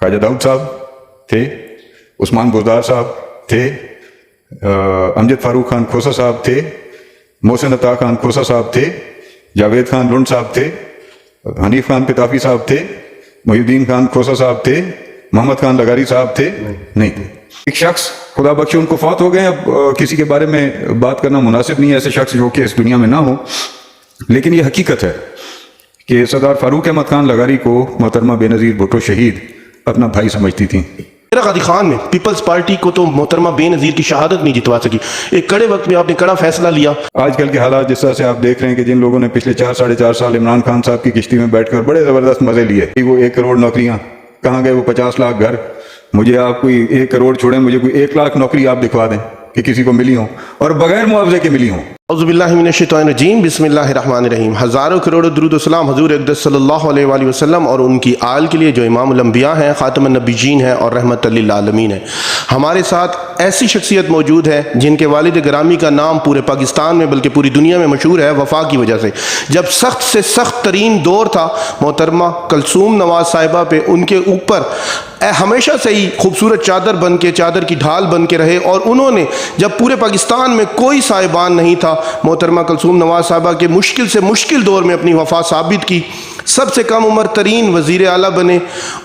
خواجہ داؤد صاحب تھے، عثمان بزدار صاحب تھے، امجد فاروق خان کھوسا صاحب تھے، محسن عطا خان کھوسا صاحب تھے، جاوید خان لنڈ صاحب تھے، حنیف خان پتافی صاحب تھے، محی الدین خان کھوسا صاحب تھے، محمد خان لغاری صاحب تھے؟ نہیں تھے۔ ایک شخص خدا بخشے ان کو فوت ہو گئے، اب کسی کے بارے میں بات کرنا مناسب نہیں ہے، ایسے شخص جو کہ اس دنیا میں نہ ہو، لیکن یہ حقیقت ہے کہ سردار فاروق احمد خان لغاری کو محترمہ بے نظیر بھٹو شہید اپنا بھائی سمجھتی تھیں۔ میرا قادی خان میں پیپلز پارٹی کو تو محترمہ بے نظیر کی شہادت نہیں جتوا سکی، ایک کڑے وقت میں آپ نے کڑا فیصلہ لیا۔ آج کل کے حالات جس طرح سے آپ دیکھ رہے ہیں کہ جن لوگوں نے پچھلے 4 سال عمران خان صاحب کی کشتی میں بیٹھ کر بڑے زبردست مزے لیے، وہ 1 کروڑ نوکریاں کہاں گئے، وہ 50 لاکھ گھر، مجھے آپ کوئی 1 کروڑ چھوڑیں، مجھے کوئی 1 لاکھ نوکری آپ دکھوا دیں کہ کسی کو ملی ہوں اور بغیر معاوضے کے ملی ہوں۔ اعوذ باللہ من الشیطان الرجیم، بسم اللہ الرحمن الرحیم۔ ہزاروں کروڑ درود و سلام حضور اقدس صلی اللہ علیہ وآلہ وسلم اور ان کی آل کے لیے جو امام الانبیاء ہیں، خاتم النبیین ہیں اور رحمت للعالمین ہیں۔ ہمارے ساتھ ایسی شخصیت موجود ہے جن کے والد گرامی کا نام پورے پاکستان میں بلکہ پوری دنیا میں مشہور ہے وفا کی وجہ سے۔ جب سخت سے سخت ترین دور تھا، محترمہ کلثوم نواز صاحبہ پہ ان کے اوپر ہمیشہ سے ہی خوبصورت چادر بن کے، چادر کی ڈھال بن کے رہے، اور انہوں نے جب پورے پاکستان میں کوئی صاحبان نہیں تھا، محترمہ کلثوم نواز صاحبہ کے مشکل سے مشکل دور میں اپنی وفا ثابت کی۔ سب سے کم عمر ترین وزیر اعلیٰ بنے،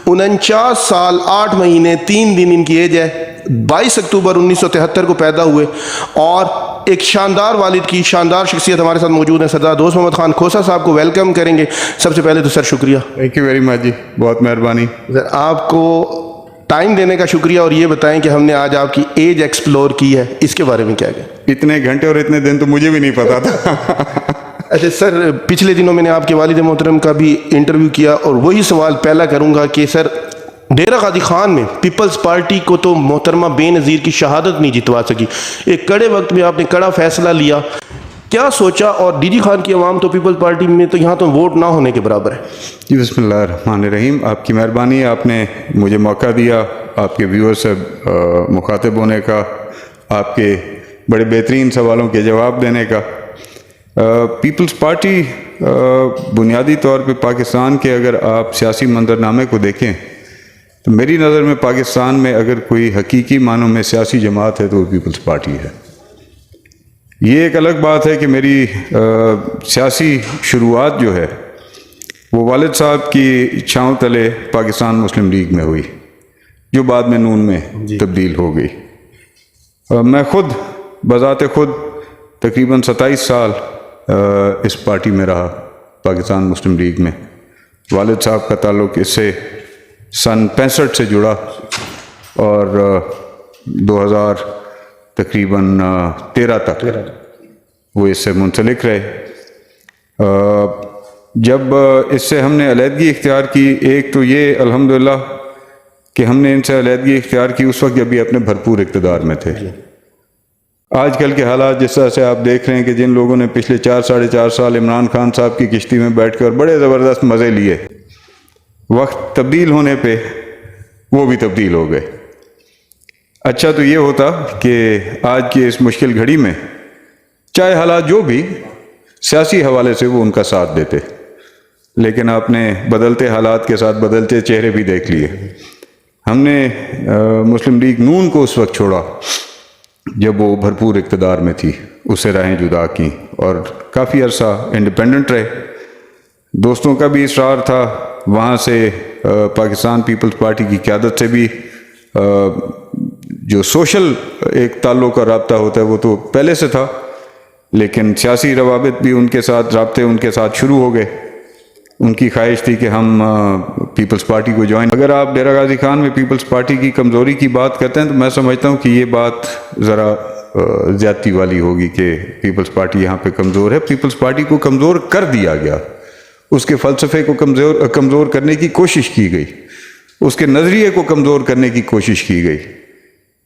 49 سال 8 مہینے 3 دن ان کی ایج ہے، 22 اکتوبر 1973 کو پیدا ہوئے، اور ایک شاندار والد کی شاندار شخصیت ہمارے ساتھ موجود ہے۔ سردار دوست محمد خان کھوسا صاحب کو ویلکم کریں گے۔ سب سے پہلے تو سر شکریہ، تھینک یو ویری مچ جی، بہت مہربانی۔ سر آپ کو ٹائم دینے کا شکریہ، اور یہ بتائیں کہ ہم نے آج آپ کی ایج ایکسپلور کی ہے، اس کے بارے میں کیا کہیں؟ اتنے گھنٹے اور اتنے دن تو مجھے بھی نہیں پتا تھا۔ اچھا سر، پچھلے دنوں میں نے آپ کے والد محترم کا بھی انٹرویو کیا، اور وہی سوال پہلا کروں گا کہ سر، ڈیرہ قادی خان میں پیپلز پارٹی کو تو محترمہ بے نظیر کی شہادت نہیں جتوا سکی، ایک کڑے وقت میں آپ نے کڑا فیصلہ لیا، کیا سوچا؟ اور ڈی جی خان کی عوام تو پیپلز پارٹی میں تو یہاں تو ووٹ نہ ہونے کے برابر ہے۔ جی بسم اللہ الرحمن الرحیم، آپ کی مہربانی، آپ نے مجھے موقع دیا آپ کے ویور سے مخاطب ہونے کا، آپ کے بڑے بہترین سوالوں کے جواب دینے کا۔ پیپلز پارٹی بنیادی طور پہ پاکستان کے اگر آپ سیاسی منظرنامے کو دیکھیں تو میری نظر میں پاکستان میں اگر کوئی حقیقی معنوں میں سیاسی جماعت ہے تو وہ پیپلز پارٹی ہے۔ یہ ایک الگ بات ہے کہ میری سیاسی شروعات جو ہے وہ والد صاحب کی چھاؤں تلے پاکستان مسلم لیگ میں ہوئی، جو بعد میں نون میں تبدیل ہو گئی۔ میں خود بذات خود تقریباً 27 سال اس پارٹی میں رہا، پاکستان مسلم لیگ میں۔ والد صاحب کا تعلق اس سے سن 65 سے جڑا، اور 2000 تقریباً 13 تک وہ اس سے منسلک رہے۔ جب اس سے ہم نے علیحدگی اختیار کی، ایک تو یہ الحمدللہ کہ ہم نے ان سے علیحدگی اختیار کی اس وقت جب یہ اپنے بھرپور اقتدار میں تھے۔ آج کل کے حالات جس طرح سے آپ دیکھ رہے ہیں کہ جن لوگوں نے پچھلے 4 سال عمران خان صاحب کی کشتی میں بیٹھ کر بڑے زبردست مزے لیے، وقت تبدیل ہونے پہ وہ بھی تبدیل ہو گئے۔ اچھا تو یہ ہوتا کہ آج کی اس مشکل گھڑی میں چاہے حالات جو بھی سیاسی حوالے سے وہ ان کا ساتھ دیتے، لیکن آپ نے بدلتے حالات کے ساتھ بدلتے چہرے بھی دیکھ لیے۔ ہم نے مسلم لیگ نون کو اس وقت چھوڑا جب وہ بھرپور اقتدار میں تھی، اس سے راہیں جدا کی اور کافی عرصہ انڈیپینڈنٹ رہے۔ دوستوں کا بھی اصرار تھا، وہاں سے پاکستان پیپلز پارٹی کی قیادت سے بھی جو سوشل ایک تعلق اور رابطہ ہوتا ہے وہ تو پہلے سے تھا، لیکن سیاسی روابط بھی ان کے ساتھ، رابطے ان کے ساتھ شروع ہو گئے۔ ان کی خواہش تھی کہ ہم پیپلز پارٹی کو جوائن۔ اگر آپ ڈیرہ غازی خان میں پیپلز پارٹی کی کمزوری کی بات کرتے ہیں تو میں سمجھتا ہوں کہ یہ بات ذرا زیادتی والی ہوگی کہ پیپلز پارٹی یہاں پہ کمزور ہے۔ پیپلز پارٹی کو کمزور کر دیا گیا، اس کے فلسفے کو کمزور کرنے کی کوشش کی گئی، اس کے نظریے کو کمزور کرنے کی کوشش کی گئی۔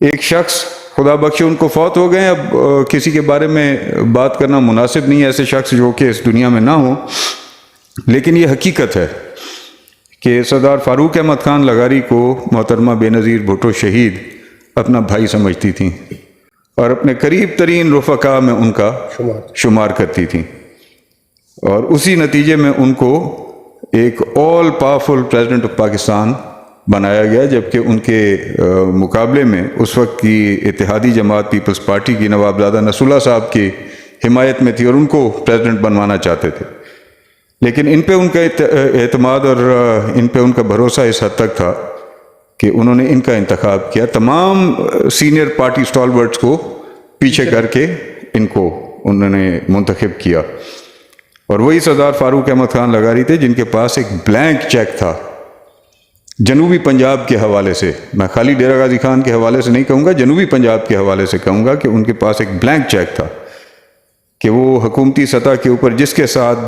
ایک شخص خدا بخشے ان کو فوت ہو گئے، اب کسی کے بارے میں بات کرنا مناسب نہیں ہے، ایسے شخص جو کہ اس دنیا میں نہ ہو، لیکن یہ حقیقت ہے کہ سردار فاروق احمد خان لغاری کو محترمہ بے نظیر بھٹو شہید اپنا بھائی سمجھتی تھیں اور اپنے قریب ترین رفقا میں ان کا شمار کرتی تھیں، اور اسی نتیجے میں ان کو ایک all powerful president of Pakistan بنایا گیا، جبکہ ان کے مقابلے میں اس وقت کی اتحادی جماعت پیپلز پارٹی کی نوابزادہ نصر اللہ صاحب کی حمایت میں تھی اور ان کو پریزیڈنٹ بنوانا چاہتے تھے، لیکن ان پہ ان کا اعتماد اور ان پہ ان کا بھروسہ اس حد تک تھا کہ انہوں نے ان کا انتخاب کیا، تمام سینئر پارٹی اسٹالورٹس کو پیچھے کر کے ان کو انہوں نے منتخب کیا، اور وہی سردار فاروق احمد خان لغاری تھے جن کے پاس ایک بلینک چیک تھا جنوبی پنجاب کے حوالے سے. میں خالی ڈیرہ غازی خان کے حوالے سے نہیں کہوں گا، جنوبی پنجاب کے حوالے سے کہوں گا کہ ان کے پاس ایک بلینک چیک تھا کہ وہ حکومتی سطح کے اوپر جس کے ساتھ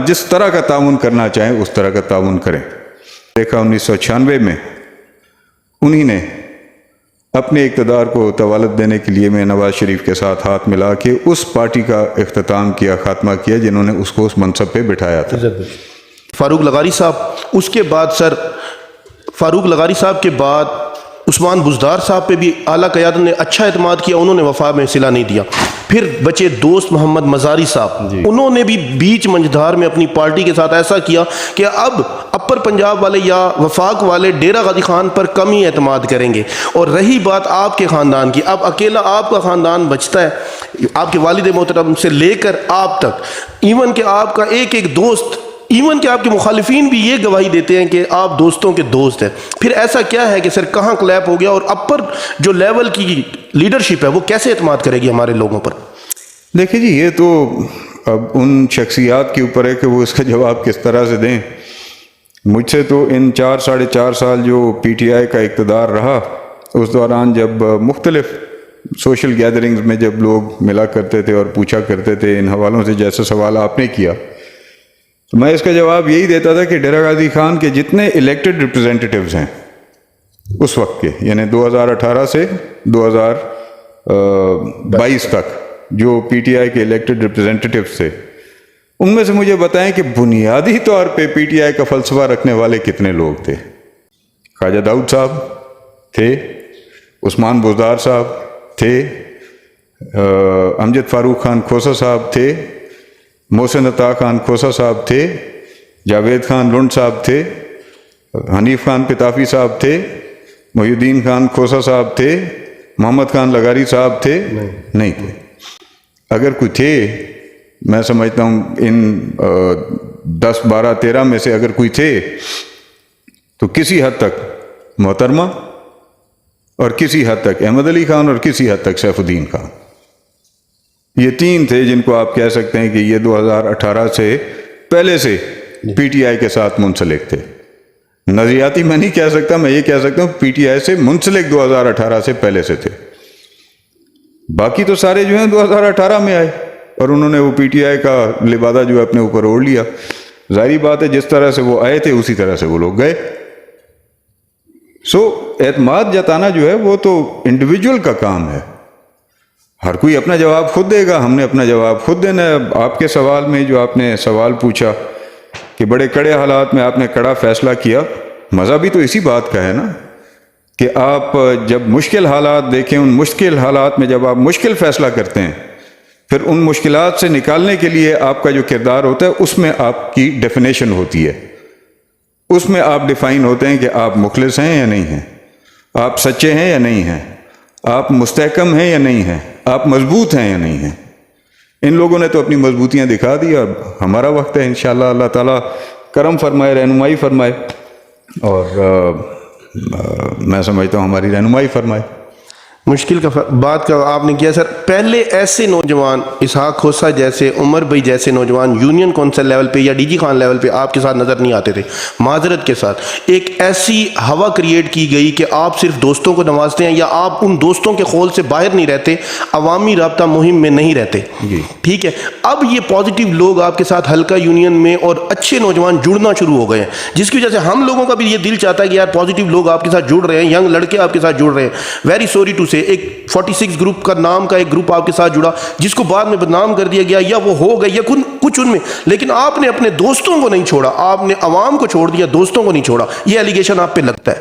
جس طرح کا تعاون کرنا چاہیں اس طرح کا تعاون کریں. دیکھا 1996 میں انہی نے اپنے اقتدار کو طوالت دینے کے لیے میں نواز شریف کے ساتھ ہاتھ ملا کے اس پارٹی کا اختتام کیا، خاتمہ کیا جنہوں نے اس کو اس منصب پہ بٹھایا تھا. فاروق لغاری صاحب، اس کے بعد سر فاروق لغاری صاحب کے بعد عثمان بزدار صاحب پہ بھی اعلیٰ قیادت نے اچھا اعتماد کیا، انہوں نے وفا میں صلہ نہیں دیا. پھر بچے دوست محمد مزاری صاحب، انہوں نے بھی بیچ منجھدار میں اپنی پارٹی کے ساتھ ایسا کیا کہ اب اپر پنجاب والے یا وفاق والے ڈیرہ غازی خان پر کم ہی اعتماد کریں گے. اور رہی بات آپ کے خاندان کی، اب اکیلا آپ کا خاندان بچتا ہے، آپ کے والد محترم سے لے کر آپ تک، ایون کہ آپ کا ایک ایک دوست، ایون کہ آپ کے مخالفین بھی یہ گواہی دیتے ہیں کہ آپ دوستوں کے دوست ہیں. پھر ایسا کیا ہے کہ سر کہاں کلیپ ہو گیا، اور اپر جو لیول کی لیڈرشپ ہے وہ کیسے اعتماد کرے گی ہمارے لوگوں پر؟ دیکھیں جی، یہ تو اب ان شخصیات کے اوپر ہے کہ وہ اس کا جواب کس طرح سے دیں. مجھ سے تو ان 4-4.5 سال جو پی ٹی آئی کا اقتدار رہا، اس دوران جب مختلف سوشل گیدرنگز میں جب لوگ ملا کرتے تھے اور پوچھا کرتے تھے ان حوالوں سے جیسے سوال آپ نے کیا، تو میں اس کا جواب یہی دیتا تھا کہ ڈیرہ غازی خان کے جتنے الیکٹڈ ریپرزینٹیٹیوز ہیں اس وقت کے، یعنی 2018 سے 2022 تک جو پی ٹی آئی کے الیکٹڈ ریپرزینٹیٹیوز تھے، ان میں سے مجھے بتائیں کہ بنیادی طور پہ پی ٹی آئی کا فلسفہ رکھنے والے کتنے لوگ تھے. خواجہ داؤد صاحب تھے، عثمان بزدار صاحب تھے، امجد فاروق خان کھوسا صاحب تھے، محسن عطا خان کھوسا صاحب تھے، جاوید خان لنڈ صاحب تھے، حنیف خان پتافی صاحب تھے، محی الدین خان کھوسا صاحب تھے، محمد خان لغاری صاحب تھے؟ نہیں تھے. اگر کوئی تھے، میں سمجھتا ہوں ان 10 12 13 میں سے اگر کوئی تھے تو کسی حد تک محترمہ، اور کسی حد تک احمد علی خان، اور کسی حد تک سیف الدین خان. یہ 3 تھے جن کو آپ کہہ سکتے ہیں کہ یہ 2018 سے پہلے سے پی ٹی آئی کے ساتھ منسلک تھے. نظریاتی میں نہیں کہہ سکتا، میں یہ کہہ سکتا ہوں پی ٹی آئی سے منسلک 2018 سے پہلے سے تھے. باقی تو سارے جو ہیں 2018 میں آئے اور انہوں نے وہ پی ٹی آئی کا لبادہ جو ہے اپنے اوپر اوڑھ لیا. ظاہری بات ہے جس طرح سے وہ آئے تھے اسی طرح سے وہ لوگ گئے. اعتماد جتانا جو ہے وہ تو انڈیویجول کا کام ہے، ہر کوئی اپنا جواب خود دے گا. ہم نے اپنا جواب خود دینا ہے. آپ کے سوال میں جو آپ نے سوال پوچھا کہ بڑے کڑے حالات میں آپ نے کڑا فیصلہ کیا، مزہ بھی تو اسی بات کا ہے نا کہ آپ جب مشکل حالات دیکھیں، ان مشکل حالات میں جب آپ مشکل فیصلہ کرتے ہیں، پھر ان مشکلات سے نکالنے کے لیے آپ کا جو کردار ہوتا ہے اس میں آپ کی ڈیفینیشن ہوتی ہے، اس میں آپ ڈیفائن ہوتے ہیں کہ آپ مخلص ہیں یا نہیں ہیں، آپ سچے ہیں یا نہیں ہیں، آپ مستحکم ہیں یا نہیں ہیں، آپ مضبوط ہیں یا نہیں ہیں. ان لوگوں نے تو اپنی مضبوطیاں دکھا دی. اب ہمارا وقت ہے انشاءاللہ اللہ تعالیٰ کرم فرمائے، رہنمائی فرمائے، اور میں سمجھتا ہوں ہماری رہنمائی فرمائے. مشکل کا بات کا آپ نے کیا سر. پہلے ایسے نوجوان اسحاق کھوسا جیسے، عمر بھائی جیسے نوجوان یونین کونسل لیول پہ یا ڈی جی خان لیول پہ آپ کے ساتھ نظر نہیں آتے تھے. معذرت کے ساتھ ایک ایسی ہوا کریٹ کی گئی کہ آپ صرف دوستوں کو نوازتے ہیں یا آپ ان دوستوں کے خول سے باہر نہیں رہتے، عوامی رابطہ مہم میں نہیں رہتے. ٹھیک ہے، اب یہ پازیٹیو لوگ آپ کے ساتھ حلقہ یونین میں اور اچھے نوجوان جڑنا شروع ہو گئے ہیں، جس کی وجہ سے ہم لوگوں کا بھی یہ دل چاہتا ہے کہ یار پازیٹیو لوگ آپ کے ساتھ جڑ رہے ہیں، ینگ لڑکے آپ کے ساتھ جڑ رہے ہیں. ویری سوری ٹو سے ایک 46 گروپ کا نام کا ایک گروپ آپ کے ساتھ جڑا جس کو بعد میں بدنام کر دیا گیا، یا وہ ہو گئے یا کچھ ان میں، لیکن آپ نے اپنے دوستوں کو نہیں چھوڑا، آپ نے عوام کو چھوڑ دیا، دوستوں کو نہیں چھوڑا. یہ ایلیگیشن آپ پہ لگتا ہے؟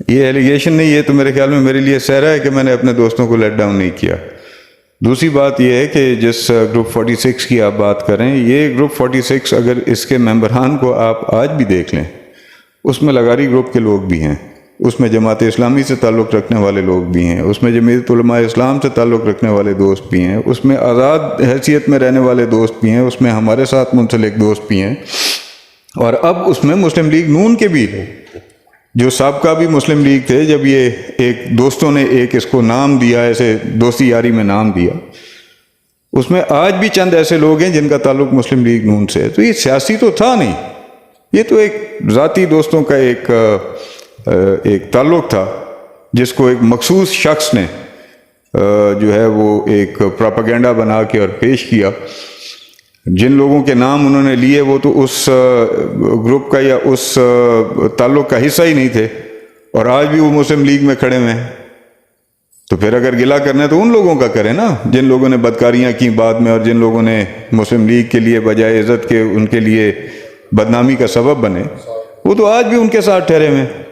یہ ایلیگیشن نہیں، یہ تو میرے خیال میں میرے لیے سہرا ہے کہ میں نے اپنے دوستوں کو لیٹ ڈاؤن نہیں کیا. دوسری بات یہ ہے کہ جس گروپ 46 کی آپ بات کریں، یہ گروپ 46 اگر اس کے ممبران کو آپ آج بھی دیکھ لیں، اس میں لغاری گروپ کے لوگ بھی ہیں، اس میں جماعت اسلامی سے تعلق رکھنے والے لوگ بھی ہیں، اس میں جمعیت علماء اسلام سے تعلق رکھنے والے دوست بھی ہیں، اس میں آزاد حیثیت میں رہنے والے دوست بھی ہیں، اس میں ہمارے ساتھ منسلک دوست بھی ہیں، اور اب اس میں مسلم لیگ نون کے بھی ہیں جو سابقہ بھی مسلم لیگ تھے۔ جب یہ ایک دوستوں نے ایک اس کو نام دیا، ایسے دوستی یاری میں نام دیا، اس میں آج بھی چند ایسے لوگ ہیں جن کا تعلق مسلم لیگ نون سے ہے۔ تو یہ سیاسی تو تھا نہیں، یہ تو ایک ذاتی دوستوں کا ایک تعلق تھا جس کو ایک مخصوص شخص نے جو ہے وہ ایک پراپیگنڈا بنا کے اور پیش کیا۔ جن لوگوں کے نام انہوں نے لیے وہ تو اس گروپ کا یا اس تعلق کا حصہ ہی نہیں تھے، اور آج بھی وہ مسلم لیگ میں کھڑے ہوئے ہیں۔ تو پھر اگر گلہ کرنا ہے تو ان لوگوں کا کریں نا، جن لوگوں نے بدکاریاں کی بعد میں، اور جن لوگوں نے مسلم لیگ کے لیے بجائے عزت کے ان کے لیے بدنامی کا سبب بنے، وہ تو آج بھی ان کے ساتھ ٹھہرے ہوئے ہیں۔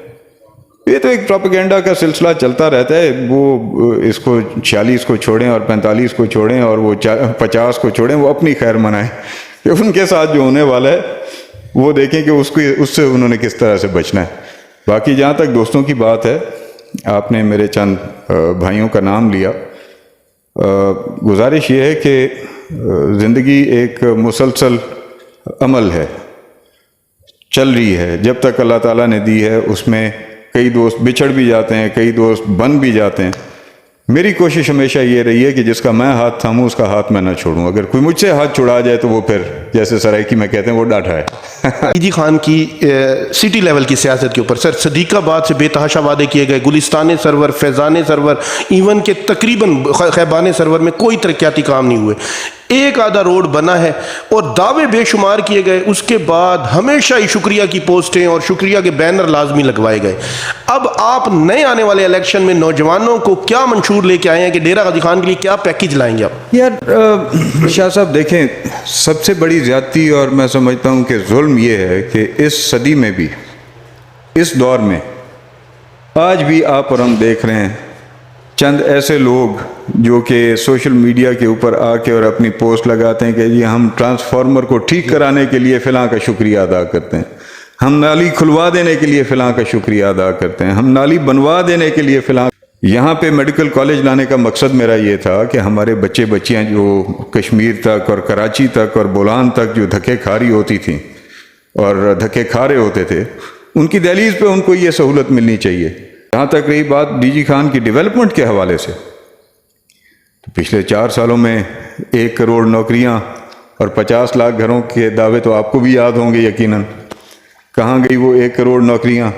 یہ تو ایک پروپیگنڈا کا سلسلہ چلتا رہتا ہے، وہ اس کو 46 کو چھوڑیں اور 45 کو چھوڑیں اور وہ 50 کو چھوڑیں، وہ اپنی خیر منائیں کہ ان کے ساتھ جو ہونے والا ہے وہ دیکھیں کہ اس سے انہوں نے کس طرح سے بچنا ہے۔ باقی جہاں تک دوستوں کی بات ہے، آپ نے میرے چند بھائیوں کا نام لیا۔ گزارش یہ ہے کہ زندگی ایک مسلسل عمل ہے، چل رہی ہے، جب تک اللہ تعالیٰ نے دی ہے۔ اس میں کئی دوست بچھڑ بھی جاتے ہیں، کئی دوست بن بھی جاتے ہیں۔ میری کوشش ہمیشہ یہ رہی ہے کہ جس کا میں ہاتھ تھاموں اس کا ہاتھ میں نہ چھوڑوں۔ اگر کوئی مجھ سے ہاتھ چھڑا جائے تو وہ پھر جیسے سرائکی میں کہتے ہیں وہ ڈاٹا ہے۔ جی خان کی سٹی لیول کی سیاست کے اوپر سر صدیق آباد سے بے تحاشا وعدے کیے گئے، گلستان سرور، فیضان سرور، ایون کہ تقریباً خیبان سرور میں کوئی ترقیاتی کام نہیں ہوئے۔ ایک آدھا روڈ بنا ہے اور دعوے بے شمار کیے گئے، اس کے بعد ہمیشہ ہی شکریہ کی پوسٹیں اور شکریہ کے بینر لازمی لگوائے گئے۔ اب آپ نئے آنے والے الیکشن میں نوجوانوں کو کیا منشور لے کے آئے ہیں کہ ڈیرہ غازی خان کے لیے کیا پیکیج لائیں گے آپ؟ یار شاہ صاحب دیکھیں، سب سے بڑی زیادتی اور میں سمجھتا ہوں کہ ظلم یہ ہے کہ اس صدی میں بھی، اس دور میں آج بھی آپ اور ہم دیکھ رہے ہیں چند ایسے لوگ جو کہ سوشل میڈیا کے اوپر آ کے اور اپنی پوسٹ لگاتے ہیں کہ یہ ہم ٹرانسفارمر کو ٹھیک کرانے کے لیے فلاں کا شکریہ ادا کرتے ہیں، ہم نالی کھلوا دینے کے لیے فلاں کا شکریہ ادا کرتے ہیں، ہم نالی بنوا دینے کے لیے فلاں۔ یہاں پہ میڈیکل کالج لانے کا مقصد میرا یہ تھا کہ ہمارے بچے بچیاں جو کشمیر تک اور کراچی تک اور بولان تک جو دھکے کھا رہی ہوتی تھیں اور دھکے کھا رہے ہوتے تھے، ان کی دہلیز پہ ان کو یہ سہولت ملنی چاہیے۔ جہاں تک رہی بات ڈی جی خان کی ڈیولپمنٹ کے حوالے سے، تو پچھلے 4 سالوں میں 1 کروڑ نوکریاں اور 50 لاکھ گھروں کے دعوے تو آپ کو بھی یاد ہوں گے یقیناً۔ کہاں گئی وہ 1 کروڑ نوکریاں،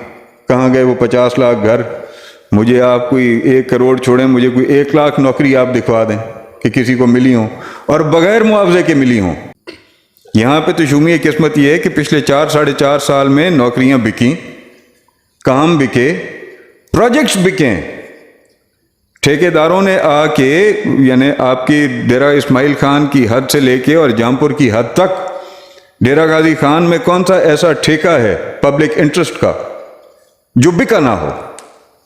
کہاں گئے وہ 50 لاکھ گھر؟ مجھے آپ کوئی 1 کروڑ چھوڑیں، مجھے کوئی 1 لاکھ نوکری آپ دکھوا دیں کہ کسی کو ملی ہوں اور بغیر معاوضے کے ملی ہوں۔ یہاں پہ تو شومی قسمت یہ ہے کہ پچھلے 4-4.5 سال میں نوکریاں بکیں، کام بکے، پروجیکٹس بکیں۔ ٹھیکیداروں نے آ کے یعنی آپ کی ڈیرہ اسماعیل خان کی حد سے لے کے اور جامپور کی حد تک ڈیرہ غازی خان میں کون سا ایسا ٹھیکہ ہے پبلک انٹرسٹ کا جو بکا نہ ہو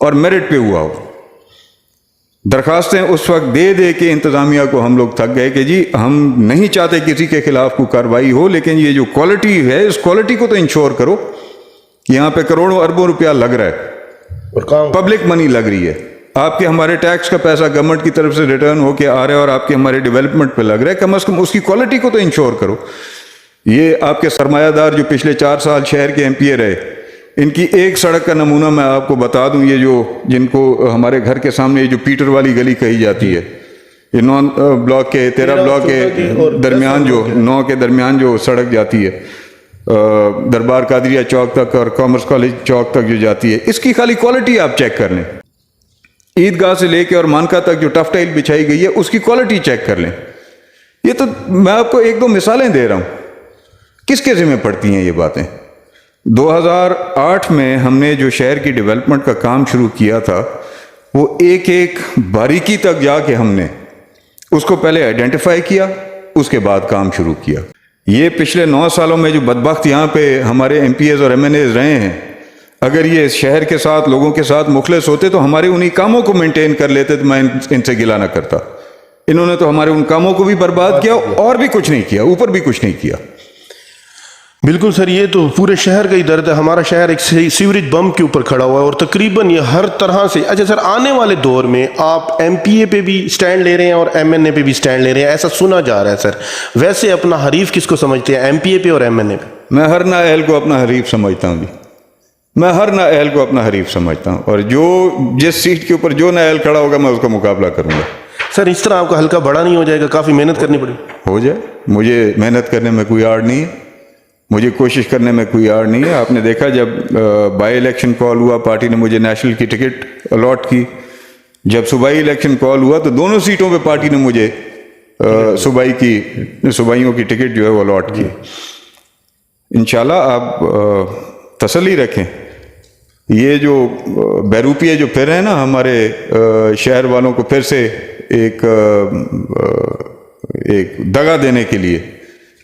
اور میرٹ پہ ہوا ہو؟ درخواستیں اس وقت دے دے کے انتظامیہ کو ہم لوگ تھک گئے کہ جی ہم نہیں چاہتے کسی کے خلاف کوئی کارروائی ہو، لیکن یہ جو کوالٹی ہے اس کوالٹی کو تو انشور کرو۔ یہاں پہ کروڑوں اربوں روپیہ لگ رہا ہے اور پبلک منی لگ رہی ہے، آپ کے ہمارے ٹیکس کا پیسہ گورنمنٹ کی طرف سے ریٹرن ہو کے آ رہا ہے اور آپ کے ہمارے ڈیولپمنٹ پہ لگ رہا ہے، کم از کم اس کی کوالٹی کو تو انشور کرو۔ یہ آپ کے سرمایہ دار جو پچھلے 4 سال شہر کے ایم پی اے رہے، ان کی ایک سڑک کا نمونہ میں آپ کو بتا دوں، یہ جو جن کو ہمارے گھر کے سامنے یہ جو پیٹر والی گلی کہی جاتی ہے، یہ 9 بلاک کے 13 بلاک کے درمیان جو 9 کے درمیان جو سڑک جاتی ہے دربار قادریہ چوک تک اور کامرس کالج چوک تک جو جاتی ہے، اس کی خالی کوالٹی آپ چیک کر لیں۔ عیدگاہ سے لے کے اور مانکا تک جو ٹف ٹائل بچھائی گئی ہے اس کی کوالٹی چیک کر لیں۔ یہ تو میں آپ کو 1-2 مثالیں دے رہا ہوں، کس کے ذمہ پڑتی ہیں یہ باتیں؟ 2008 میں ہم نے جو شہر کی ڈیولپمنٹ کا کام شروع کیا تھا، وہ ایک باریکی تک جا کے ہم نے اس کو پہلے آئیڈینٹیفائی کیا، اس کے بعد کام شروع کیا۔ یہ پچھلے 9 سالوں میں جو بدبخت یہاں پہ ہمارے ایم پی ایز اور ایم این ایز رہے ہیں، اگر یہ اس شہر کے ساتھ لوگوں کے ساتھ مخلص ہوتے تو ہمارے انہی کاموں کو مینٹین کر لیتے، تو میں ان سے گلہ نہ کرتا۔ انہوں نے تو ہمارے ان کاموں کو بھی برباد کیا اور بھی کچھ نہیں کیا، اوپر بھی کچھ نہیں کیا۔ بالکل سر، یہ تو پورے شہر کا ہی درد ہے. ہمارا شہر ایک سیوریج بم کے اوپر کھڑا ہوا ہے اور تقریباً یہ ہر طرح سے. اچھا سر، آنے والے دور میں آپ ایم پی اے پہ بھی سٹینڈ لے رہے ہیں اور ایم این اے پہ بھی سٹینڈ لے رہے ہیں، ایسا سنا جا رہا ہے سر. ویسے اپنا حریف کس کو سمجھتے ہیں، ایم پی اے پہ اور ایم این اے پہ؟ میں ہر نااہل کو اپنا حریف سمجھتا ہوں جی، میں ہر نااہل کو اپنا حریف سمجھتا ہوں، اور جو جس سیٹ کے اوپر جو نااہل کھڑا ہوگا میں اس کا مقابلہ کروں گا. سر اس طرح آپ کا حلقہ بڑا نہیں ہو جائے گا؟ کافی محنت کرنی پڑے. ہو جائے، مجھے محنت کرنے میں کوئی آڑ نہیں ہے، مجھے کوشش کرنے میں کوئی آڑ نہیں ہے. آپ نے دیکھا جب بائی الیکشن کال ہوا پارٹی نے مجھے نیشنل کی ٹکٹ الاٹ کی. جب صوبائی الیکشن کال ہوا تو دونوں سیٹوں پہ پارٹی نے مجھے صوبائیوں کی ٹکٹ جو ہے وہ الاٹ کی. انشاءاللہ آپ تسلی رکھیں. یہ جو بیروپیے جو پھر ہیں نا ہمارے شہر والوں کو پھر سے ایک دگا دینے کے لیے،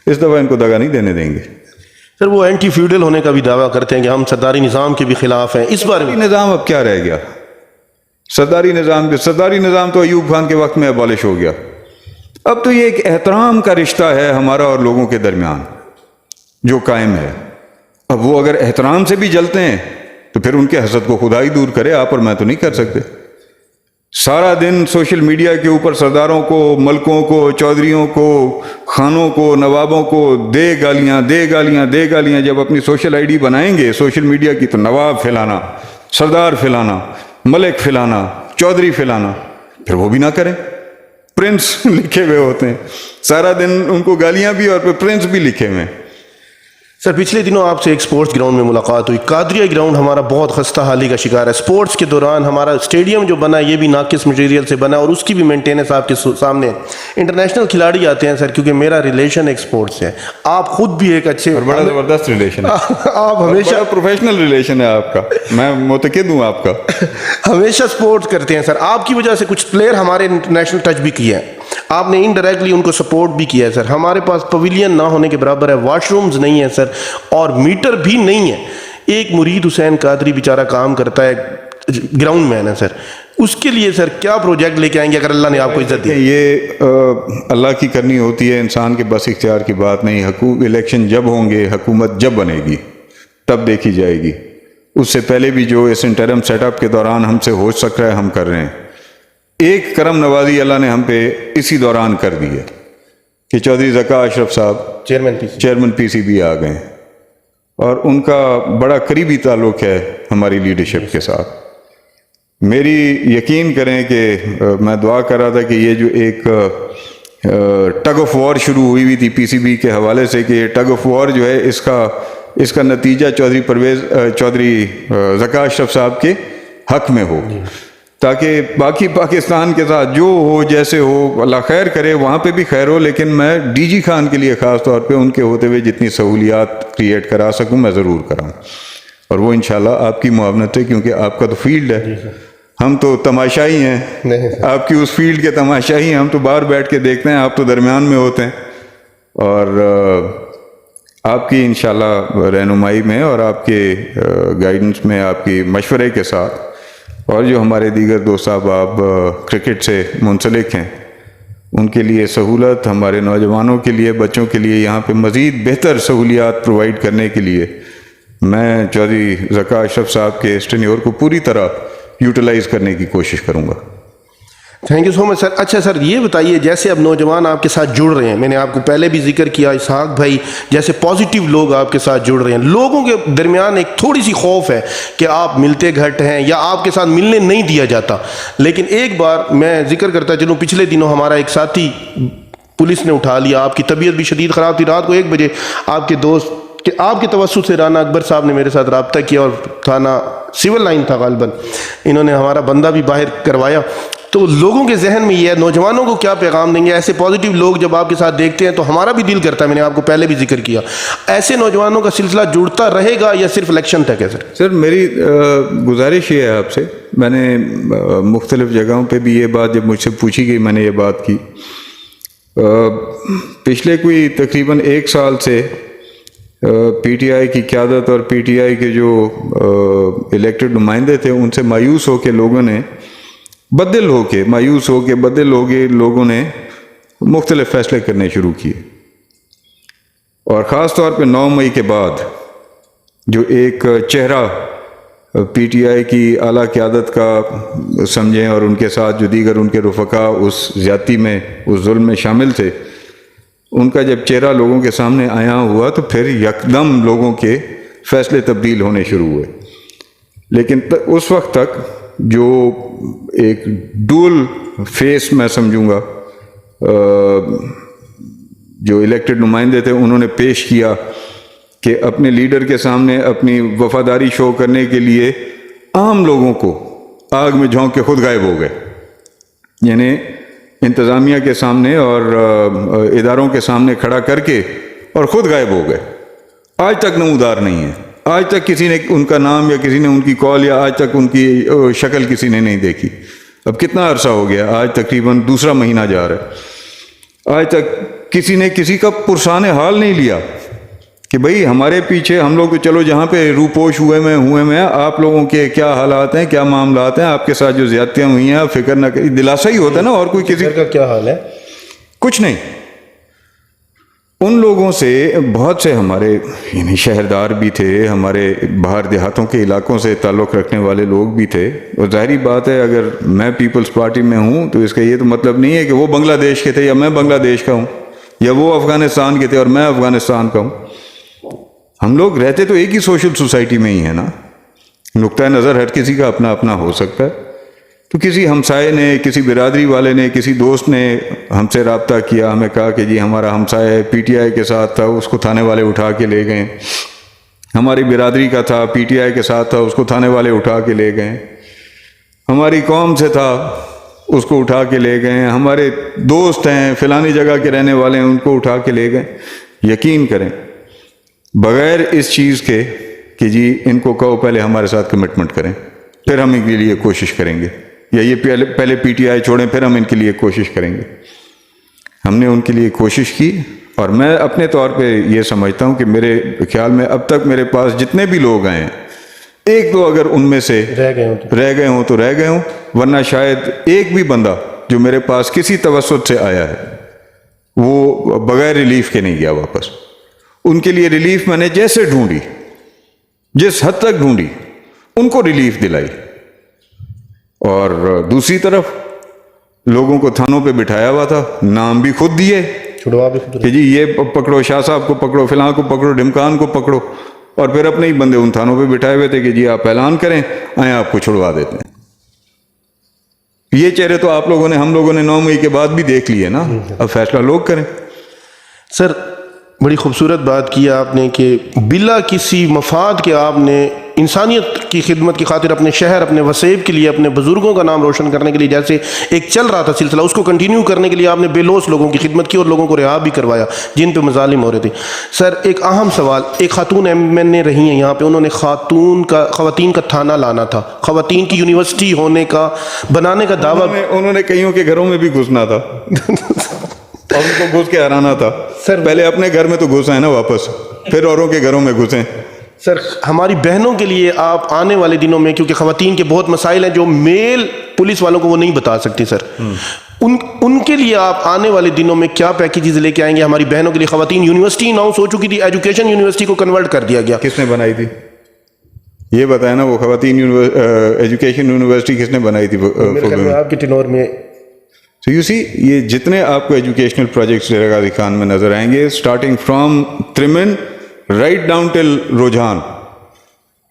اس دفعہ ان کو دگا نہیں دینے دیں گے. سر وہ اینٹی فیوڈل ہونے کا بھی دعویٰ کرتے ہیں کہ ہم سرداری نظام کے بھی خلاف ہیں، اس بارے میں؟ نظام اب کیا رہ گیا؟ سرداری نظام تو ایوب خان کے وقت میں ابالش ہو گیا. اب تو یہ ایک احترام کا رشتہ ہے ہمارا اور لوگوں کے درمیان جو قائم ہے. اب وہ اگر احترام سے بھی جلتے ہیں تو پھر ان کے حسد کو خدا ہی دور کرے، آپ اور میں تو نہیں کر سکتے. سارا دن سوشل میڈیا کے اوپر سرداروں کو، ملکوں کو، چودھریوں کو، خانوں کو، نوابوں کو دے گالیاں. جب اپنی سوشل آئی ڈی بنائیں گے سوشل میڈیا کی تو نواب پھیلانا، سردار پھیلانا، ملک پھیلانا، چودھری پھیلانا، پھر وہ بھی نہ کریں. پرنس لکھے ہوئے ہوتے ہیں، سارا دن ان کو گالیاں بھی اور پھر پرنس بھی لکھے ہوئے ہیں. سر پچھلے دنوں آپ سے ایک سپورٹس گراؤنڈ میں ملاقات ہوئی. قادریہ گراؤنڈ ہمارا بہت خستہ حالی کا شکار ہے. سپورٹس کے دوران ہمارا اسٹیڈیم جو بنا ہے یہ بھی ناقص مٹیریل سے بنا ہے اور اس کی بھی مینٹیننس آپ کے سامنے. انٹرنیشنل کھلاڑی آتے ہیں سر، کیونکہ میرا ریلیشن ایک سپورٹس سے ہے. آپ خود بھی ایک اچھے، بڑا زبردست ریلیشن ہے، آپ ہمیشہ پروفیشنل ریلیشن ہے آپ کا، میں متقد ہوں آپ کا. ہمیشہ سپورٹ کرتے ہیں سر. آپ کی وجہ سے کچھ پلیئر ہمارے انٹرنیشنل ٹچ بھی کیے ہیں، آپ نے انڈائریکٹلی ان کو سپورٹ بھی کیا ہے سر. ہمارے پاس پویلین نہ ہونے کے برابر ہے، واش رومز نہیں ہیں سر، اور میٹر بھی نہیں ہے. ایک مرید حسین قادری بیچارہ کام کرتا ہے، گراؤنڈ مین ہے سر. اس کے لیے سر کیا پروجیکٹ لے کے آئیں گے اگر اللہ نے آپ کو عزت دی؟ یہ اللہ کی کرنی ہوتی ہے، انسان کے بس اختیار کی بات نہیں. الیکشن جب ہوں گے، حکومت جب بنے گی تب دیکھی جائے گی. اس سے پہلے بھی جو اس انٹرم سیٹ اپ کے دوران ہم سے ہو سک رہا ہے ہم کر رہے ہیں. ایک کرم نوازی اللہ نے ہم پہ اسی دوران کر دی ہے کہ چودھری ذکا اشرف صاحب چیئرمین پی سی بی آ گئے ہیں، اور ان کا بڑا قریبی تعلق ہے ہماری لیڈرشپ کے ساتھ. میری یقین کریں کہ میں دعا کر رہا تھا کہ یہ جو ایک ٹگ آف وار شروع ہوئی ہوئی تھی پی سی بی کے حوالے سے، کہ یہ ٹگ آف وار جو ہے اس کا نتیجہ چودھری ذکا اشرف صاحب کے حق میں ہو، تاکہ باقی پاکستان کے ساتھ جو ہو جیسے ہو اللہ خیر کرے، وہاں پہ بھی خیر ہو. لیکن میں ڈی جی خان کے لیے خاص طور پہ ان کے ہوتے ہوئے جتنی سہولیات کریٹ کرا سکوں میں ضرور کراؤں، اور وہ انشاءاللہ آپ کی معاونت ہے، کیونکہ آپ کا تو فیلڈ ہے، ہم تو تماشائی ہیں. آپ کی اس فیلڈ کے تماشائی ہیں، ہم تو باہر بیٹھ کے دیکھتے ہیں، آپ تو درمیان میں ہوتے ہیں. اور آپ کی انشاءاللہ رہنمائی میں اور آپ کے گائیڈنس میں، آپ کی مشورے کے ساتھ، اور جو ہمارے دیگر دوست احباب کرکٹ سے منسلک ہیں ان کے لیے سہولت، ہمارے نوجوانوں کے لیے، بچوں کے لیے یہاں پہ مزید بہتر سہولیات پرووائڈ کرنے کے لیے میں چودھری ذکا اشرف صاحب کے اس ٹینیور کو پوری طرح یوٹیلائز کرنے کی کوشش کروں گا. تھینک یو سو مچ سر. اچھا سر یہ بتائیے، جیسے اب نوجوان آپ کے ساتھ جڑ رہے ہیں، میں نے آپ کو پہلے بھی ذکر کیا، اسحاق بھائی جیسے پازیٹیو لوگ آپ کے ساتھ جڑ رہے ہیں، لوگوں کے درمیان ایک تھوڑی سی خوف ہے کہ آپ ملتے گھٹ ہیں یا آپ کے ساتھ ملنے نہیں دیا جاتا. لیکن ایک بار میں ذکر کرتا چلوں، پچھلے دنوں ہمارا ایک ساتھی پولیس نے اٹھا لیا، آپ کی طبیعت بھی شدید خراب تھی، رات کو 1 بجے آپ کے دوست کہ آپ کے توسط سے رانا اکبر صاحب نے میرے ساتھ رابطہ کیا، اور تھانہ سول لائن تھا غالباً، انہوں نے ہمارا بندہ بھی باہر کروایا. تو لوگوں کے ذہن میں یہ ہے، نوجوانوں کو کیا پیغام دیں گے؟ ایسے پازیٹیو لوگ جب آپ کے ساتھ دیکھتے ہیں تو ہمارا بھی دل کرتا ہے، میں نے آپ کو پہلے بھی ذکر کیا، ایسے نوجوانوں کا سلسلہ جڑتا رہے گا یا صرف الیکشن تک ہے؟ سر میری گزارش یہ ہے آپ سے، میں نے مختلف جگہوں پہ بھی یہ بات جب مجھ سے پوچھی گئی میں نے یہ بات کی. پچھلے کوئی تقریباً 1 سال سے پی ٹی آئی کی قیادت اور پی ٹی آئی کے جو الیکٹڈ نمائندے تھے ان سے مایوس ہو کے لوگوں نے بدل ہو کے لوگوں نے مختلف فیصلے کرنے شروع کیے. اور خاص طور پہ 9 مئی کے بعد جو ایک چہرہ پی ٹی آئی کی اعلیٰ قیادت کا سمجھیں اور ان کے ساتھ جو دیگر ان کے رفقا اس زیادتی میں اس ظلم میں شامل تھے، ان کا جب چہرہ لوگوں کے سامنے آیا ہوا تو پھر یکدم لوگوں کے فیصلے تبدیل ہونے شروع ہوئے. لیکن اس وقت تک جو ایک ڈول فیس میں سمجھوں گا جو الیکٹڈ نمائندے تھے انہوں نے پیش کیا کہ اپنے لیڈر کے سامنے اپنی وفاداری شو کرنے کے لیے عام لوگوں کو آگ میں جھونک کے خود غائب ہو گئے. یعنی انتظامیہ کے سامنے اور اداروں کے سامنے کھڑا کر کے اور خود غائب ہو گئے. آج تک نمودار نہیں ہے، آج تک کسی نے ان کا نام یا کسی نے ان کی کال یا آج تک ان کی شکل کسی نے نہیں دیکھی. اب کتنا عرصہ ہو گیا، آج تقریباً 2 مہینہ جا رہا ہے، آج تک کسی نے کسی کا پرسان حال نہیں لیا کہ بھئی ہمارے پیچھے ہم لوگ تو چلو جہاں پہ روپوش ہوئے میں آپ لوگوں کے کیا حالات ہیں، کیا معاملات ہیں، آپ کے ساتھ جو زیادتیاں ہوئی ہیں آپ فکر نہ کریں. دلاسا ہی ہوتا ہے نا، اور کوئی کسی کا کیا حال ہے؟ کچھ نہیں. ان لوگوں سے بہت سے ہمارے یعنی شہردار بھی تھے، ہمارے باہر دیہاتوں کے علاقوں سے تعلق رکھنے والے لوگ بھی تھے. اور ظاہری بات ہے اگر میں پیپلز پارٹی میں ہوں تو اس کا یہ تو مطلب نہیں ہے کہ وہ بنگلہ دیش کے تھے یا میں بنگلہ دیش کا ہوں، یا وہ افغانستان کے تھے اور میں افغانستان کا ہوں. ہم لوگ رہتے تو ایک ہی سوشل سوسائٹی میں ہی ہے نا. نقطۂ نظر ہر کسی کا اپنا اپنا ہو سکتا ہے. تو کسی ہمسائے نے، کسی برادری والے نے، کسی دوست نے ہم سے رابطہ کیا، ہمیں کہا کہ جی ہمارا ہمسائے پی ٹی آئی کے ساتھ تھا، اس کو تھانے والے اٹھا کے لے گئے. ہماری برادری کا تھا، پی ٹی آئی کے ساتھ تھا، اس کو تھانے والے اٹھا کے لے گئے. ہماری قوم سے تھا، اس کو اٹھا کے لے گئے. ہمارے دوست ہیں فلانی جگہ کے رہنے والے ہیں، ان کو اٹھا کے لے گئے. یقین کریں بغیر اس چیز کے کہ جی ان کو کہو پہلے ہمارے ساتھ کمٹمنٹ کریں پھر ہم ان کے لیے کوشش کریں گے، یا یہ پہلے پی ٹی آئی چھوڑیں پھر ہم ان کے لیے کوشش کریں گے. ہم نے ان کے لیے کوشش کی. اور میں اپنے طور پہ یہ سمجھتا ہوں کہ میرے خیال میں اب تک میرے پاس جتنے بھی لوگ آئے ہیں، ایک دو اگر ان میں سے رہ گئے ہوں تو رہ گئے ہوں، ورنہ شاید ایک بھی بندہ جو میرے پاس کسی توسط سے آیا ہے وہ بغیر ریلیف کے نہیں گیا واپس. ان کے لیے ریلیف میں نے جیسے ڈھونڈی، جس حد تک ڈھونڈی، ان کو ریلیف دلائی. اور دوسری طرف لوگوں کو تھانوں پہ بٹھایا ہوا تھا، نام بھی خود دیے کہ جی یہ پکڑو، شاہ صاحب کو پکڑو، فلاں کو پکڑو، ڈھمکان کو پکڑو، اور پھر اپنے ہی بندے ان تھانوں پہ بٹھائے ہوئے تھے کہ جی آپ اعلان کریں، آئیں آپ کو چھڑوا دیتے ہیں. یہ چہرے تو آپ لوگوں نے، ہم لوگوں نے 9 مئی کے بعد بھی دیکھ لیے نا. اب فیصلہ لوگ کریں. سر بڑی خوبصورت بات کی آپ نے کہ بلا کسی مفاد کے آپ نے انسانیت کی خدمت کی خاطر اپنے شہر، اپنے وسیب کے لیے، اپنے بزرگوں کا نام روشن کرنے کے لیے جیسے ایک چل رہا تھا سلسلہ، اس کو کنٹینیو کرنے کے لیے آپ نے بے لوث لوگوں کی خدمت کی اور لوگوں کو رہا بھی کروایا جن پہ مظالم ہو رہے تھے. سر ایک اہم سوال، ایک خاتون ایم این اے رہی ہیں یہاں پہ، انہوں نے خواتین کا تھانہ لانا تھا، خواتین کی یونیورسٹی بنانے کا دعویٰ، انہوں نے کئیوں کے گھروں میں بھی گھسنا تھا اور ان کو گھس کے ہرانا تھا. سر پہلے اپنے گھر میں تو گھس آئے نا واپس، پھر اوروں کے گھروں میں گھسیں. سر ہماری بہنوں کے لیے آپ آنے والے دنوں میں، کیونکہ خواتین کے بہت مسائل ہیں جو میل پولیس والوں کو وہ نہیں بتا سکتی، سر ان کے لیے آپ آنے والے دنوں میں کیا پیکیجز لے کے آئیں گے ہماری بہنوں کے لیے؟ خواتین یونیورسٹی ناؤنس ہو چکی تھی، ایجوکیشن یونیورسٹی کو کنورٹ کر دیا گیا. کس نے بنائی تھی یہ بتایا نا؟ وہ خواتین ایجوکیشن یونیورسٹی کس نے بنائی تھی؟ آپ کے ٹینور میں. So you see یہ جتنے آپ کو ایجوکیشنل پروجیکٹس ڈیرہ غازی خان میں نظر آئیں گے، اسٹارٹنگ فرام ترمن رائٹ ڈاؤن ٹل رجحان،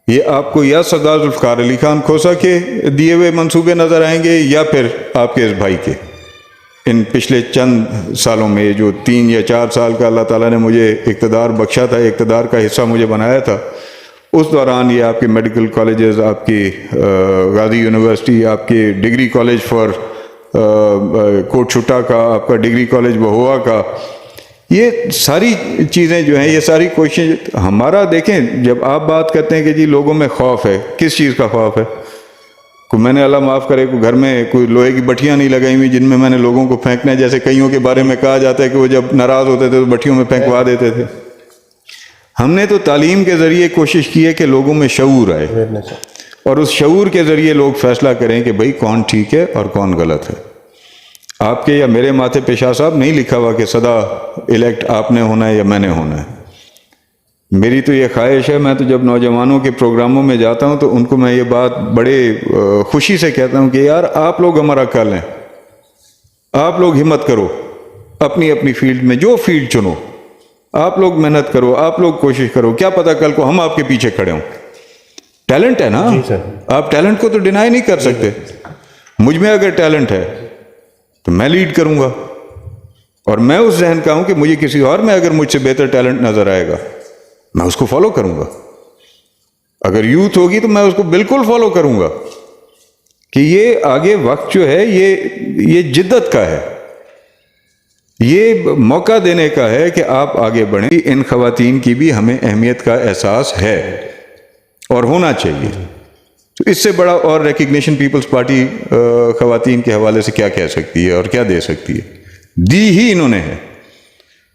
یہ آپ کو یا سردار ذوالفقار علی خان کھوسا کے دیے ہوئے منصوبے نظر آئیں گے یا پھر آپ کے اس بھائی کے. ان پچھلے چند سالوں میں جو 3 یا 4 سال کا اللہ تعالیٰ نے مجھے اقتدار بخشا تھا، اقتدار کا حصہ مجھے بنایا تھا، اس دوران یہ آپ کے میڈیکل کالجز، آپ کی غازی یونیورسٹی، آپ کی ڈگری کالج فار کوٹ چھٹا کا، آپ کا ڈگری کالج بہوا کا، یہ ساری چیزیں جو ہیں، یہ ساری کوششیں ہمارا. دیکھیں جب آپ بات کرتے ہیں کہ جی لوگوں میں خوف ہے، کس چیز کا خوف ہے؟ میں نے اللہ معاف کرے کوئی گھر میں کوئی لوہے کی بٹھیاں نہیں لگائی ہوئی جن میں میں نے لوگوں کو پھینکنا ہے، جیسے کئیوں کے بارے میں کہا جاتا ہے کہ وہ جب ناراض ہوتے تھے تو بٹھیوں میں پھینکوا دیتے تھے. ہم نے تو تعلیم کے ذریعے کوشش کی ہے کہ لوگوں میں شعور آئے اور اس شعور کے ذریعے لوگ فیصلہ کریں کہ بھئی کون ٹھیک ہے اور کون غلط ہے. آپ کے یا میرے ماتھے پہ شاہ صاحب نہیں لکھا ہوا کہ سدا الیکٹ آپ نے ہونا ہے یا میں نے ہونا ہے. میری تو یہ خواہش ہے، میں تو جب نوجوانوں کے پروگراموں میں جاتا ہوں تو ان کو میں یہ بات بڑے خوشی سے کہتا ہوں کہ یار آپ لوگ ہمارا کل ہیں، آپ لوگ ہمت کرو، اپنی اپنی فیلڈ میں جو فیلڈ چنو، آپ لوگ محنت کرو، آپ لوگ کوشش کرو، کیا پتہ کل کو ہم آپ کے پیچھے کھڑے ہوں۔ ٹیلنٹ ہے نا، آپ ٹیلنٹ کو تو ڈینائی نہیں کر سکتے۔ مجھ میں اگر ٹیلنٹ ہے تو میں لیڈ کروں گا، اور میں اس ذہن کا ہوں کہ مجھے کسی اور میں اگر مجھ سے بہتر ٹیلنٹ نظر آئے گا میں اس کو فالو کروں گا۔ اگر یوتھ ہوگی تو میں اس کو بالکل فالو کروں گا کہ یہ آگے وقت جو ہے یہ جدت کا ہے، یہ موقع دینے کا ہے کہ آپ آگے بڑھیں۔ ان خواتین کی بھی ہمیں اہمیت کا احساس ہے اور ہونا چاہیے۔ تو اس سے بڑا اور ریکگنیشن پیپلز پارٹی خواتین کے حوالے سے کیا کہہ سکتی ہے اور کیا دے سکتی ہے؟ دی ہی انہوں نے ہے۔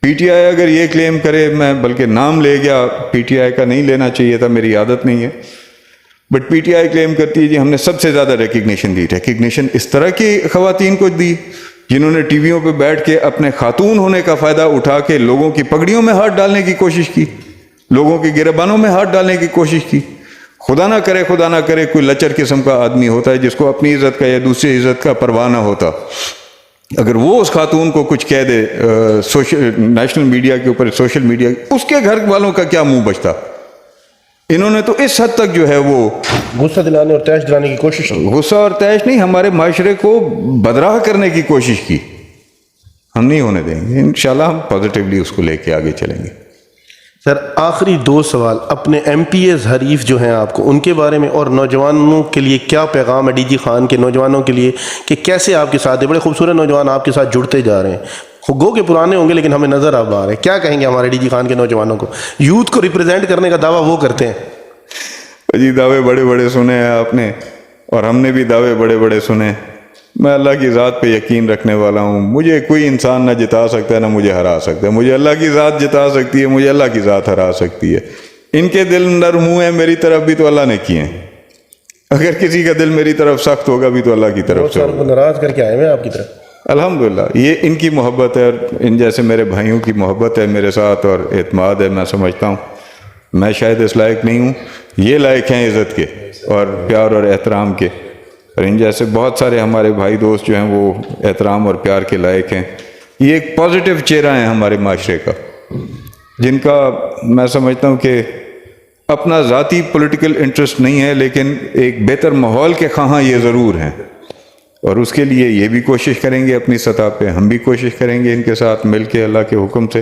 پی ٹی آئی اگر یہ کلیم کرے، میں بلکہ نام لے گیا، پی ٹی آئی کا نہیں لینا چاہیے تھا، میری عادت نہیں ہے، بٹ پی ٹی آئی کلیم کرتی ہے جی ہم نے سب سے زیادہ ریکگنیشن دی۔ ریکگنیشن اس طرح کی خواتین کو دی جنہوں نے ٹی ویوں پہ بیٹھ کے اپنے خاتون ہونے کا فائدہ اٹھا کے لوگوں کی پگڑیوں میں ہاتھ ڈالنے کی کوشش کی، لوگوں کے گریبانوں میں ہاتھ ڈالنے کی کوشش کی۔ خدا نہ کرے کوئی لچر قسم کا آدمی ہوتا ہے جس کو اپنی عزت کا یا دوسری عزت کا پرواہ نہ ہوتا، اگر وہ اس خاتون کو کچھ کہہ دے نیشنل میڈیا کے اوپر، سوشل میڈیا، اس کے گھر والوں کا کیا منہ بچتا؟ انہوں نے تو اس حد تک جو ہے وہ غصہ دلانے اور تیش دلانے کی کوشش کی۔ غصہ اور تیش نہیں، ہمارے معاشرے کو بدراہ کرنے کی کوشش کی۔ ہم نہیں ہونے دیں گے، انشاءاللہ ہم پازیٹیولی اس کو لے کے آگے چلیں گے۔ سر آخری دو سوال، اپنے ایم پی ایز حریف جو ہیں آپ کو، ان کے بارے میں اور نوجوانوں کے لیے کیا پیغام ہے ڈی جی خان کے نوجوانوں کے لیے کہ کیسے آپ کے ساتھ بڑے خوبصورت نوجوان آپ کے ساتھ جڑتے جا رہے ہیں، گو کے پرانے ہوں گے لیکن ہمیں نظر اب آ رہے ہیں، کیا کہیں گے ہمارے ڈی جی خان کے نوجوانوں کو؟ یوتھ کو ریپرزینٹ کرنے کا دعویٰ وہ کرتے ہیں۔ جی دعوے بڑے بڑے سنے ہیں آپ نے، اور ہم نے بھی دعوے بڑے بڑے سنے۔ میں اللہ کی ذات پہ یقین رکھنے والا ہوں، مجھے کوئی انسان نہ جتا سکتا ہے نہ مجھے ہرا سکتا ہے، مجھے اللہ کی ذات جتا سکتی ہے، مجھے اللہ کی ذات ہرا سکتی ہے۔ ان کے دل نرم ہوئے ہیں میری طرف بھی تو اللہ نے کیے ہیں، اگر کسی کا دل میری طرف سخت ہوگا بھی تو اللہ کی طرف سے ہوگا۔ ناراض کر کے آئے ہیں آپ کی طرف؟ الحمدللہ یہ ان کی محبت ہے، اور ان جیسے میرے بھائیوں کی محبت ہے میرے ساتھ اور اعتماد ہے۔ میں سمجھتا ہوں میں شاید اس لائق نہیں ہوں، یہ لائق ہیں عزت کے اور پیار اور احترام کے، اور ان جیسے بہت سارے ہمارے بھائی دوست جو ہیں وہ احترام اور پیار کے لائق ہیں۔ یہ ایک پازیٹیو چہرہ ہیں ہمارے معاشرے کا، جن کا میں سمجھتا ہوں کہ اپنا ذاتی پولیٹیکل انٹرسٹ نہیں ہے لیکن ایک بہتر ماحول کے خواہاں یہ ضرور ہیں، اور اس کے لیے یہ بھی کوشش کریں گے اپنی سطح پہ، ہم بھی کوشش کریں گے ان کے ساتھ مل کے اللہ کے حکم سے۔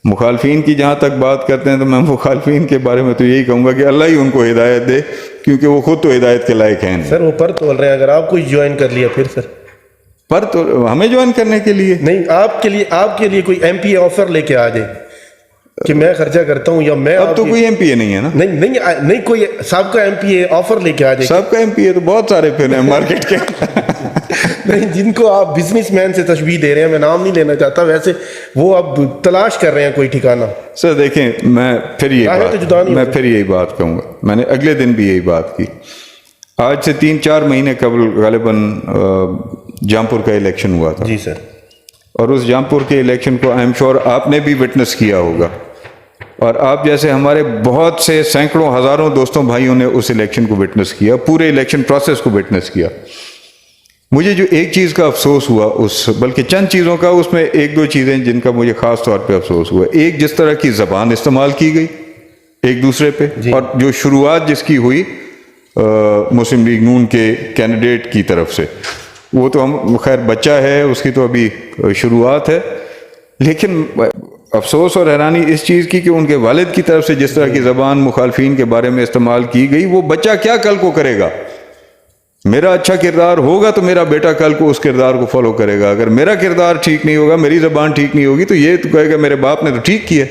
مخالفین کی جہاں تک بات کرتے ہیں تو میں مخالفین کے بارے میں تو یہی کہوں گا کہ اللہ ہی ان کو ہدایت دے، کیونکہ وہ خود تو ہدایت کے لائق ہیں نہیں۔ سر وہ پر تول رہے ہیں، اگر آپ کوئی جوائن کر لیا پھر سر؟ پر تو ہمیں جوائن کرنے کے لیے نہیں، آپ کے لیے کوئی ایم پی آفر لے کے آ جائے کہ میں خرچہ کرتا ہوں، یا میں اب تو کوئی ایم پی اے نہیں ہے نا۔ نہیں کوئی سابقہ ایم پی اے آفر لے کے آ جائے، سابقہ ایم پی اے تو بہت سارے پھر ہیں مارکیٹ کے نہیں جن کو آپ بزنس مین سے تشبیہ دے رہے ہیں، میں نام نہیں لینا چاہتا، ویسے وہ اب تلاش کر رہے ہیں کوئی ٹھکانہ۔ سر دیکھیں میں پھر یہی بات کہوں گا، میں نے اگلے دن بھی یہی بات کی۔ آج سے 3-4 مہینے قبل غالباً جامپور کا الیکشن ہوا تھا، جی سر، اور اس جامپور کے الیکشن کو آئی ایم شور آپ نے بھی وٹنس کیا ہوگا، اور آپ جیسے ہمارے بہت سے سینکڑوں ہزاروں دوستوں بھائیوں نے اس الیکشن کو وٹنس کیا، پورے الیکشن پروسیس کو وٹنس کیا۔ مجھے جو ایک چیز کا افسوس ہوا، بلکہ چند چیزوں کا، اس میں 1-2 چیزیں جن کا مجھے خاص طور پہ افسوس ہوا۔ ایک، جس طرح کی زبان استعمال کی گئی ایک دوسرے پہ، اور جو شروعات جس کی ہوئی مسلم لیگ نون کے کینڈیڈیٹ کی طرف سے، وہ تو ہم خیر بچہ ہے، اس کی تو ابھی شروعات ہے، لیکن افسوس اور حیرانی اس چیز کی کہ ان کے والد کی طرف سے جس طرح کی زبان مخالفین کے بارے میں استعمال کی گئی، وہ بچہ کیا کل کو کرے گا؟ میرا اچھا کردار ہوگا تو میرا بیٹا کل کو اس کردار کو فالو کرے گا، اگر میرا کردار ٹھیک نہیں ہوگا، میری زبان ٹھیک نہیں ہوگی، تو یہ تو کہے گا میرے باپ نے تو ٹھیک کیا۔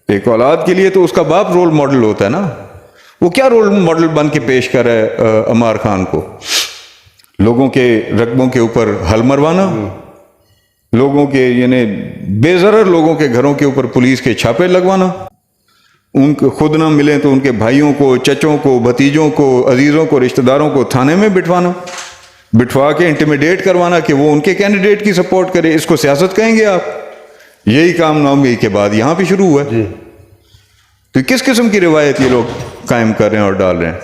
ایک اولاد کے لیے تو اس کا باپ رول ماڈل ہوتا ہے نا، وہ کیا رول ماڈل بن کے پیش کر رہا ہے عمار خان کو؟ لوگوں کے رقبوں کے اوپر حل مروانا، لوگوں کے یعنی بے ضرر لوگوں کے گھروں کے اوپر پولیس کے چھاپے لگوانا، ان کو خود نہ ملیں تو ان کے بھائیوں کو، چچوں کو، بھتیجوں کو، عزیزوں کو، رشتہ داروں کو تھانے میں بٹھوا کے انٹیمیڈیٹ کروانا کہ وہ ان کے کینڈیڈیٹ کی سپورٹ کرے۔ اس کو سیاست کہیں گے آپ؟ یہی کام 9 مئی کے بعد یہاں پہ شروع ہوا ہے۔ تو کس قسم کی روایت یہ لوگ قائم کر رہے ہیں اور ڈال رہے ہیں؟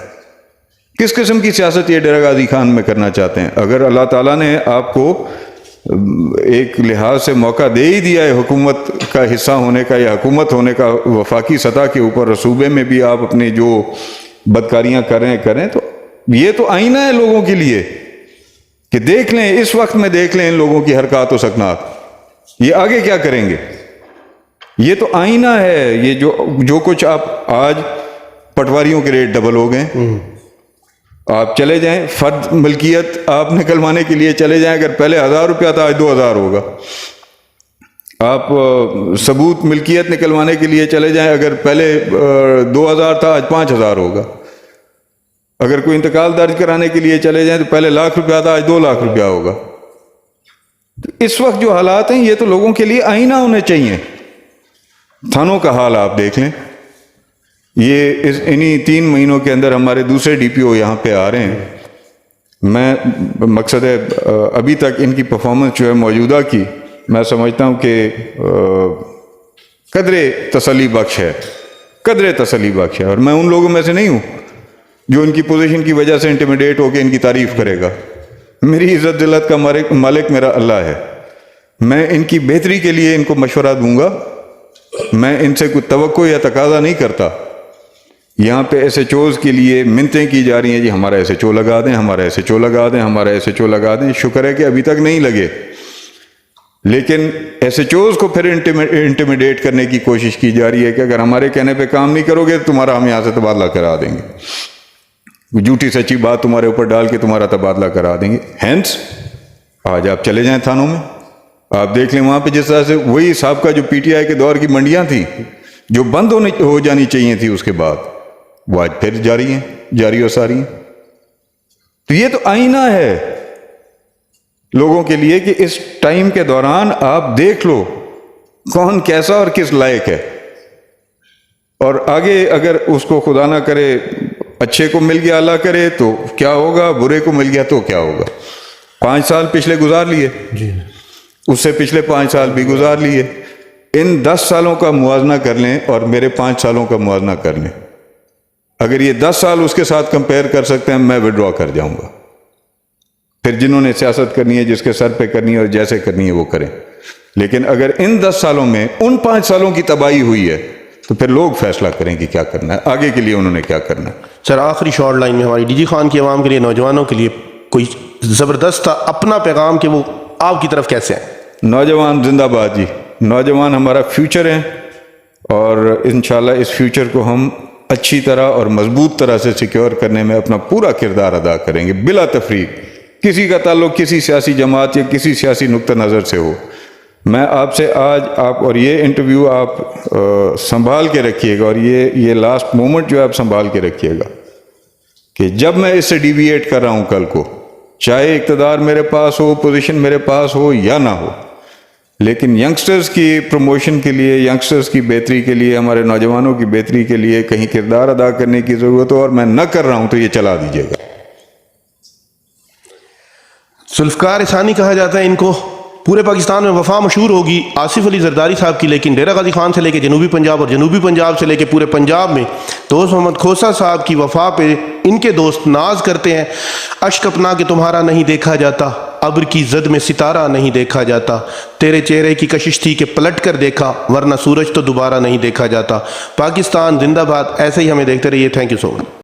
کس قسم کی سیاست یہ ڈیرہ غازی خان میں کرنا چاہتے ہیں؟ اگر اللہ تعالیٰ نے آپ کو ایک لحاظ سے موقع دے ہی دیا ہے حکومت کا حصہ ہونے کا یا حکومت ہونے کا وفاقی سطح کے اوپر اور صوبے میں بھی آپ اپنی جو بدکاریاں کریں تو یہ تو آئینہ ہے لوگوں کے لیے کہ دیکھ لیں، اس وقت میں دیکھ لیں ان لوگوں کی حرکات و سکنات، یہ آگے کیا کریں گے۔ یہ تو آئینہ ہے، یہ جو کچھ آپ آج پٹواریوں کے ریٹ ڈبل ہو گئے، آپ چلے جائیں فرد ملکیت آپ نکلوانے کے لیے چلے جائیں، اگر پہلے 1000 روپیہ تھا آج 2000 ہوگا۔ آپ ثبوت ملکیت نکلوانے کے لیے چلے جائیں، اگر پہلے 2000 تھا آج 5000 ہوگا۔ اگر کوئی انتقال درج کرانے کے لیے چلے جائیں تو پہلے 1,00,000 روپیہ تھا آج 2,00,000 روپیہ ہوگا۔ تو اس وقت جو حالات ہیں یہ تو لوگوں کے لیے آئینہ ہونے چاہیے۔ تھانوں کا حال آپ دیکھ لیں، یہ انہی 3 مہینوں کے اندر ہمارے دوسرے ڈی پی او یہاں پہ آ رہے ہیں۔ میں مقصد ہے ابھی تک ان کی پرفارمنس جو ہے موجودہ کی، میں سمجھتا ہوں کہ قدرے تسلی بخش ہے، اور میں ان لوگوں میں سے نہیں ہوں جو ان کی پوزیشن کی وجہ سے انٹیمیڈیٹ ہو کے ان کی تعریف کرے گا۔ میری عزت ذلت کا مالک میرا اللہ ہے، میں ان کی بہتری کے لیے ان کو مشورہ دوں گا، میں ان سے کوئی توقع یا تقاضا نہیں کرتا۔ یہاں پہ ایس ایچ اوز کے لیے منتیں کی جا رہی ہیں، جی ہمارا ایس ایچ او لگا دیں، ہمارا ایس ایچ او لگا دیں، ہمارا ایس ایچ او لگا دیں۔ شکر ہے کہ ابھی تک نہیں لگے، لیکن ایس ایچ اوز کو پھر انٹیمیڈیٹ کرنے کی کوشش کی جا رہی ہے کہ اگر ہمارے کہنے پہ کام نہیں کرو گے تو تمہارا ہم یہاں سے تبادلہ کرا دیں گے، جھوٹی سچی بات تمہارے اوپر ڈال کے تمہارا تبادلہ کرا دیں گے۔ ہینس آج آپ چلے جائیں تھانوں میں، آپ دیکھ لیں وہاں پہ جس طرح سے وہی سابقہ جو پی ٹی آئی کے دور کی منڈیاں تھیں جو بند ہو جانی چاہیے تھی، اس کے بعد وہ آج پھر جاری و ساری ہیں۔ تو یہ تو آئینہ ہے لوگوں کے لیے کہ اس ٹائم کے دوران آپ دیکھ لو کون کیسا اور کس لائق ہے، اور آگے اگر اس کو خدا نہ کرے اچھے کو مل گیا اللہ کرے تو کیا ہوگا، برے کو مل گیا تو کیا ہوگا۔ 5 سال پچھلے گزار لیے، اس سے پچھلے 5 سال بھی گزار لیے، ان 10 سالوں کا موازنہ کر لیں اور میرے 5 سالوں کا موازنہ کر لیں، اگر یہ 10 سال اس کے ساتھ کمپیئر کر سکتے ہیں میں وڈرا کر جاؤں گا۔ پھر جنہوں نے سیاست کرنی ہے، جس کے سر پہ کرنی ہے اور جیسے کرنی ہے وہ کریں، لیکن اگر ان 10 سالوں میں ان 5 سالوں کی تباہی ہوئی ہے تو پھر لوگ فیصلہ کریں کہ کیا کرنا ہے، آگے کے لیے انہوں نے کیا کرنا ہے۔ سر آخری شارٹ لائن میں ہماری ڈی جی خان کی عوام کے لیے، نوجوانوں کے لیے کوئی زبردست اپنا پیغام کہ وہ آپ کی طرف کیسے ہیں؟ نوجوان زندہ باد جی، نوجوان ہمارا فیوچر ہے، اور انشاءاللہ اس فیوچر کو ہم اچھی طرح اور مضبوط طرح سے سیکیور کرنے میں اپنا پورا کردار ادا کریں گے بلا تفریق۔ کسی کا تعلق کسی سیاسی جماعت یا کسی سیاسی نقطہ نظر سے ہو، میں آپ سے آج اور یہ انٹرویو آپ سنبھال کے رکھیے گا، اور یہ لاسٹ مومنٹ جو ہے آپ سنبھال کے رکھیے گا کہ جب میں اس سے ڈیویٹ کر رہا ہوں کل کو، چاہے اقتدار میرے پاس ہو، پوزیشن میرے پاس ہو یا نہ ہو، لیکن ینگسٹرز کی پروموشن کے لیے، ینگسٹرز کی بہتری کے لیے، ہمارے نوجوانوں کی بہتری کے لیے کہیں کردار ادا کرنے کی ضرورت ہو اور میں نہ کر رہا ہوں تو یہ چلا دیجیے گا۔ ذوالفقار ثانی کہا جاتا ہے ان کو، پورے پاکستان میں وفا مشہور ہوگی آصف علی زرداری صاحب کی، لیکن ڈیرہ غازی خان سے لے کے جنوبی پنجاب اور جنوبی پنجاب سے لے کے پورے پنجاب میں دوست محمد کھوسہ صاحب کی وفا پہ ان کے دوست ناز کرتے ہیں۔ اشک اپنا کہ تمہارا نہیں دیکھا جاتا، ابر کی زد میں ستارہ نہیں دیکھا جاتا، تیرے چہرے کی کشش تھی کہ پلٹ کر دیکھا، ورنہ سورج تو دوبارہ نہیں دیکھا جاتا۔ پاکستان زندہ باد، ایسے ہی ہمیں دیکھتے رہیے۔ Thank you so much.